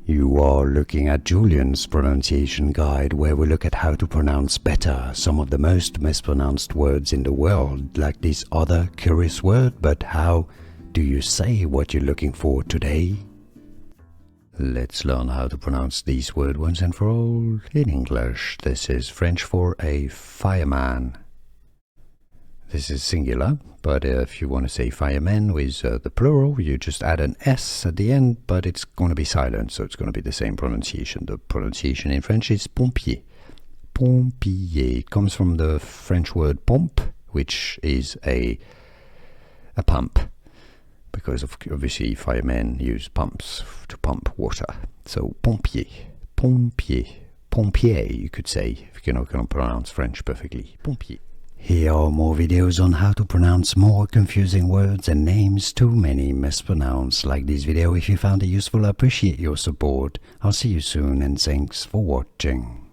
You are looking at Julian's pronunciation guide, where we look at how to pronounce better some of the most mispronounced words in the world, like this other curious word. But how do you say what you're looking for today? Let's learn how to pronounce these words once and for all in English. This is French for a fireman. This is singular, but if you want to say fireman with the plural, you just add an S at the end, but it's going to be silent, so it's going to be the same pronunciation. The pronunciation in French is pompier. Pompier. It comes from the French word pompe, which is a pump, because obviously firemen use pumps to pump water. So pompier, pompier, pompier, you could say, if you're not going to pronounce French perfectly. Pompier. Here are more videos on how to pronounce more confusing words and names too many mispronounced. Like this video if you found it useful. I appreciate your support. I'll see you soon and thanks for watching.